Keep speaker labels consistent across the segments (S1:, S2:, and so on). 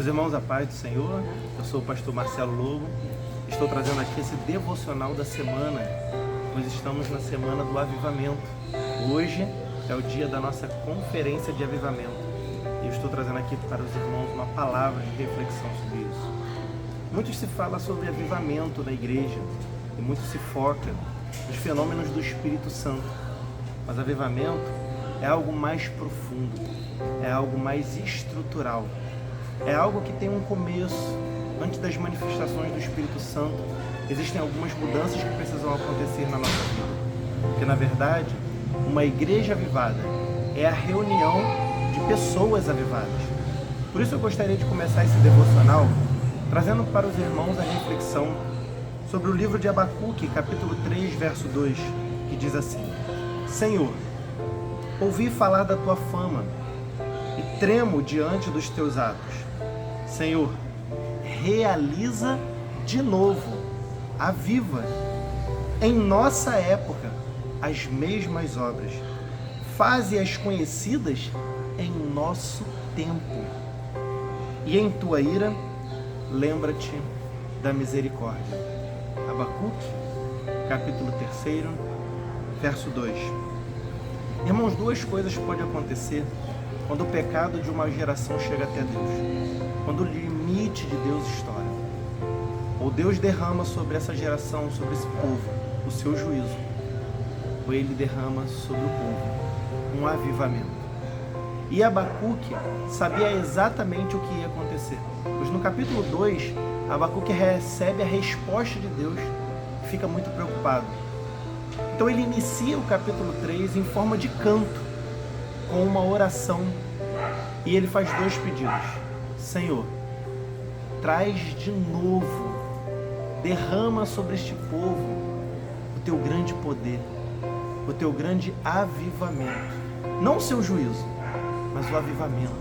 S1: Meus irmãos, a paz do Senhor, eu sou o pastor Marcelo Lobo, estou trazendo aqui esse devocional da semana. Nós estamos na semana do avivamento. Hoje é o dia da nossa conferência de avivamento. E eu estou trazendo aqui para os irmãos uma palavra de reflexão sobre isso. Muito se fala sobre avivamento na igreja e muito se foca nos fenômenos do Espírito Santo. Mas avivamento é algo mais profundo, é algo mais estrutural. É algo que tem um começo. Antes das manifestações do Espírito Santo, existem algumas mudanças que precisam acontecer na nossa vida. Porque, na verdade, uma igreja avivada é a reunião de pessoas avivadas. Por isso eu gostaria de começar esse devocional trazendo para os irmãos a reflexão sobre o livro de Abacuque, capítulo 3, verso 2, que diz assim: Senhor, ouvi falar da tua fama e tremo diante dos teus atos. Senhor, realiza de novo, aviva, em nossa época, as mesmas obras. Faze-as conhecidas em nosso tempo. E em tua ira, lembra-te da misericórdia. Abacuque, capítulo 3, verso 2. Irmãos, duas coisas podem acontecer quando o pecado de uma geração chega até Deus. Quando o limite de Deus estoura. Ou Deus derrama sobre essa geração, sobre esse povo, o seu juízo. Ou Ele derrama sobre o povo um avivamento. E Abacuque sabia exatamente o que ia acontecer. Pois no capítulo 2, Abacuque recebe a resposta de Deus e fica muito preocupado. Então ele inicia o capítulo 3 em forma de canto, com uma oração. E ele faz dois pedidos. Senhor, traz de novo, derrama sobre este povo o teu grande poder, o teu grande avivamento. Não o seu juízo, mas o avivamento.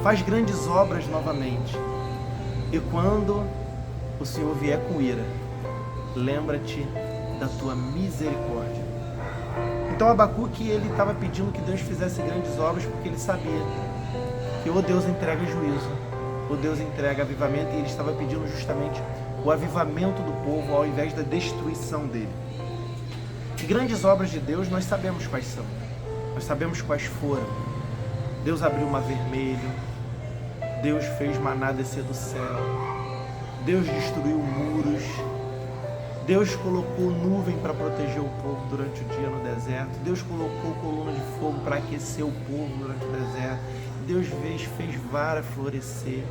S1: Faz grandes obras novamente. E quando o Senhor vier com ira, lembra-te da tua misericórdia. Então Abacuque, ele estava pedindo que Deus fizesse grandes obras porque ele sabia que ou Deus entrega juízo, ou Deus entrega avivamento, e ele estava pedindo justamente o avivamento do povo ao invés da destruição dele. E grandes obras de Deus nós sabemos quais são, nós sabemos quais foram. Deus abriu o mar vermelho, Deus fez maná descer do céu, Deus destruiu muros, Deus colocou nuvem para proteger o povo durante o dia no deserto, Deus colocou coluna de fogo para aquecer o povo durante o deserto, Deus fez vara florescer,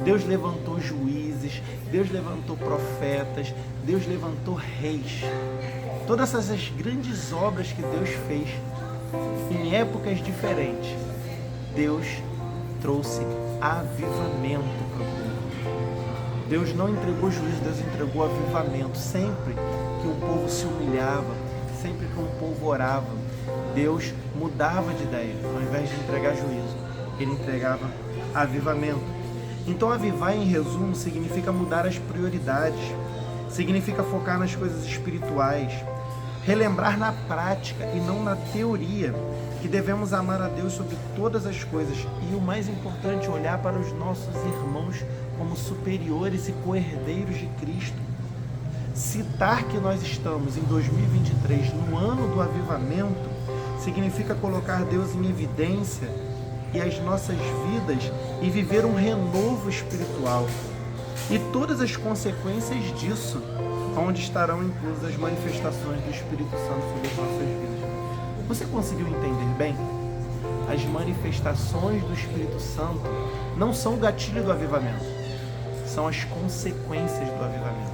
S1: Deus levantou juízes, Deus levantou profetas, Deus levantou reis. Todas essas grandes obras que Deus fez em épocas diferentes, Deus trouxe avivamento para o povo. Deus não entregou juízo, Deus entregou avivamento. Sempre que o povo se humilhava, sempre que o povo orava, Deus mudava de ideia. Ao invés de entregar juízo, Ele entregava avivamento. Então avivar, em resumo, significa mudar as prioridades, significa focar nas coisas espirituais, relembrar na prática e não na teoria que devemos amar a Deus sobre todas as coisas e, o mais importante, olhar para os nossos irmãos como superiores e co-herdeiros de Cristo. Citar que nós estamos em 2023, no ano do avivamento, significa colocar Deus em evidência e as nossas vidas e viver um renovo espiritual. E todas as consequências disso, onde estarão inclusas as manifestações do Espírito Santo sobre as nossas vidas. Você conseguiu entender bem? As manifestações do Espírito Santo não são o gatilho do avivamento, são as consequências do avivamento.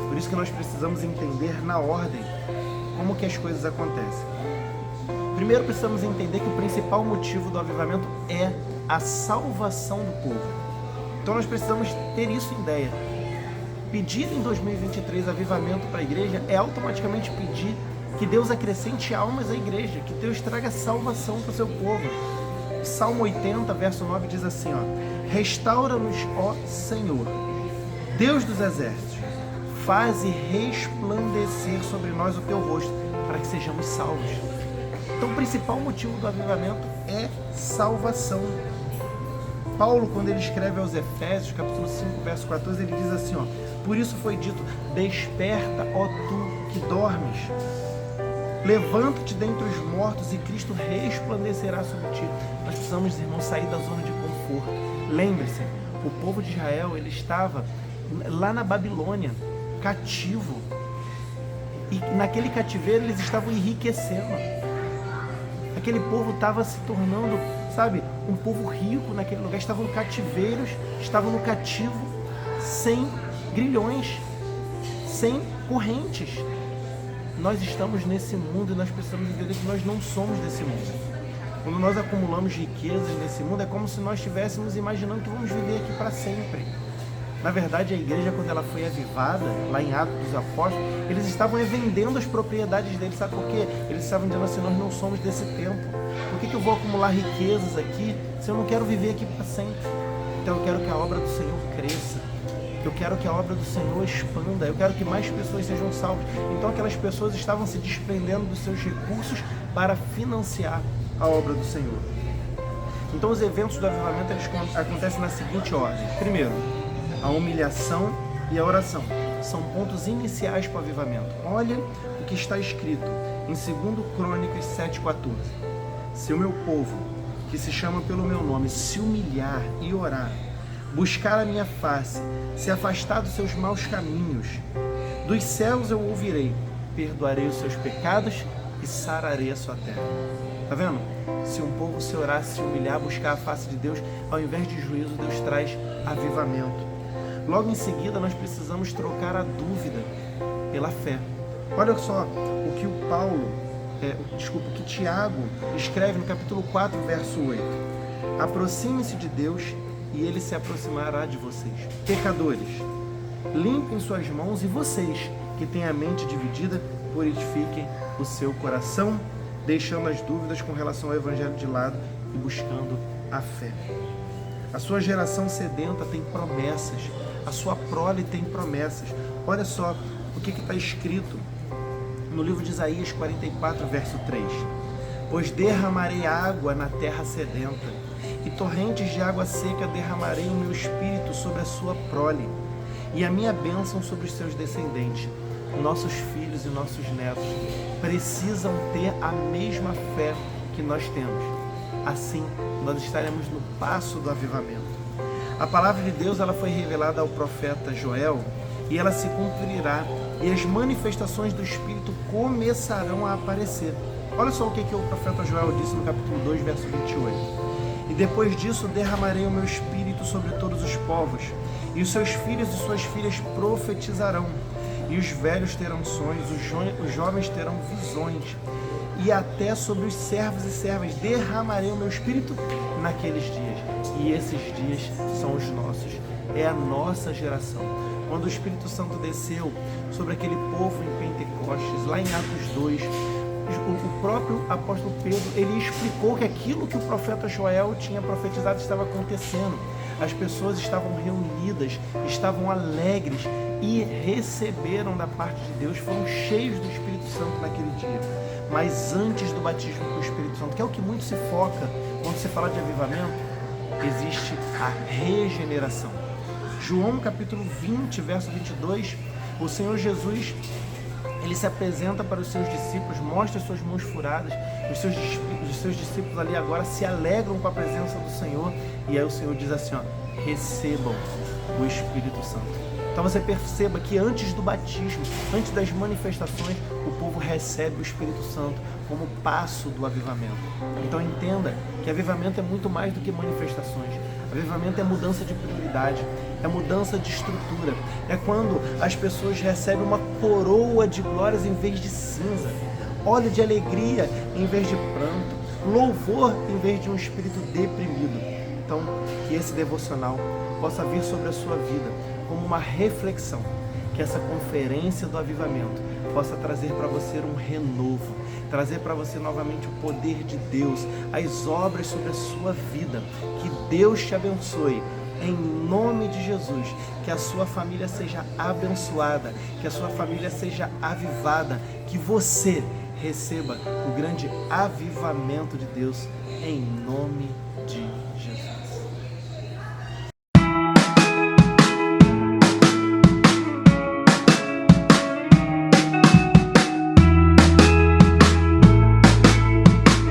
S1: Por isso que nós precisamos entender na ordem como que as coisas acontecem. Primeiro precisamos entender que o principal motivo do avivamento é a salvação do povo. Então nós precisamos ter isso em ideia. Pedir em 2023 avivamento para a igreja é automaticamente pedir que Deus acrescente almas à igreja, que Deus traga salvação para o seu povo. Salmo 80, verso 9 diz assim, restaura-nos, ó Senhor, Deus dos exércitos, faze resplandecer sobre nós o teu rosto, para que sejamos salvos. Então o principal motivo do avivamento é salvação. Paulo, quando ele escreve aos Efésios, capítulo 5, verso 14, ele diz assim, ó: por isso foi dito, desperta, ó tu que dormes, levanta-te dentre os mortos e Cristo resplandecerá sobre ti. Nós precisamos, irmãos, sair da zona de conforto. Lembre-se, o povo de Israel, ele estava lá na Babilônia, cativo, e naquele cativeiro eles estavam enriquecendo. Aquele povo estava se tornando, sabe, um povo rico naquele lugar. Estavam cativeiros, estavam no cativo, sem grilhões, sem correntes. Nós estamos nesse mundo e nós precisamos entender que nós não somos desse mundo. Quando nós acumulamos riquezas nesse mundo, é como se nós estivéssemos imaginando que vamos viver aqui para sempre. Na verdade, a igreja, quando ela foi avivada, lá em Atos dos Apóstolos, eles estavam vendendo as propriedades deles. Sabe por quê? Eles estavam dizendo assim, nós não somos desse tempo. Por que eu vou acumular riquezas aqui se eu não quero viver aqui para sempre? Então eu quero que a obra do Senhor cresça. Eu quero que a obra do Senhor expanda. Eu quero que mais pessoas sejam salvas. Então aquelas pessoas estavam se desprendendo dos seus recursos para financiar a obra do Senhor. Então os eventos do avivamento, eles acontecem na seguinte ordem. Primeiro, a humilhação e a oração. São pontos iniciais para o avivamento. Olha o que está escrito em 2 Crônicas 7,14. Se o meu povo, que se chama pelo meu nome, se humilhar e orar, buscar a minha face, se afastar dos seus maus caminhos, dos céus eu ouvirei, perdoarei os seus pecados e sararei a sua terra. Tá vendo? Se um povo se orar, se humilhar, buscar a face de Deus, ao invés de juízo, Deus traz avivamento. Logo em seguida, nós precisamos trocar a dúvida pela fé. Olha só o que o que Tiago escreve no capítulo 4, verso 8. Aproxime-se de Deus e Ele se aproximará de vocês. Pecadores, limpem suas mãos, e vocês, que têm a mente dividida, purifiquem o seu coração, deixando as dúvidas com relação ao Evangelho de lado e buscando a fé. A sua geração sedenta tem promessas. A sua prole tem promessas. Olha só o que está escrito no livro de Isaías 44, verso 3. Pois derramarei água na terra sedenta, e torrentes de água seca derramarei o meu espírito sobre a sua prole, e a minha bênção sobre os seus descendentes. Nossos filhos e nossos netos precisam ter a mesma fé que nós temos. Assim, nós estaremos no passo do avivamento. A palavra de Deus, ela foi revelada ao profeta Joel, e ela se cumprirá, e as manifestações do Espírito começarão a aparecer. Olha só o que o profeta Joel disse no capítulo 2, verso 28. E depois disso derramarei o meu Espírito sobre todos os povos, e os seus filhos e suas filhas profetizarão, e os velhos terão sonhos, os jovens terão visões, e até sobre os servos e servas derramarei o meu Espírito naqueles dias. E esses dias são os nossos, é a nossa geração. Quando o Espírito Santo desceu sobre aquele povo em Pentecostes, lá em Atos 2, o próprio apóstolo Pedro, ele explicou que aquilo que o profeta Joel tinha profetizado estava acontecendo. As pessoas estavam reunidas, estavam alegres e receberam da parte de Deus, foram cheios do Espírito Santo naquele dia. Mas antes do batismo com o Espírito Santo, que é o que muito se foca quando se fala de avivamento, existe a regeneração. João capítulo 20, verso 22, o Senhor Jesus, ele se apresenta para os seus discípulos, mostra as suas mãos furadas, os seus discípulos ali agora se alegram com a presença do Senhor, e aí o Senhor diz assim, ó, recebam o Espírito Santo. Então você perceba que antes do batismo, antes das manifestações, o povo recebe o Espírito Santo como passo do avivamento. Então entenda que avivamento é muito mais do que manifestações. Avivamento é mudança de prioridade, é mudança de estrutura. É quando as pessoas recebem uma coroa de glórias em vez de cinza, óleo de alegria em vez de pranto, louvor em vez de um espírito deprimido. Então, que esse devocional possa vir sobre a sua vida como uma reflexão, que essa conferência do avivamento possa trazer para você um renovo, trazer para você novamente o poder de Deus, as obras sobre a sua vida. Que Deus te abençoe, em nome de Jesus, que a sua família seja abençoada, que a sua família seja avivada, que você receba o grande avivamento de Deus, em nome de Jesus.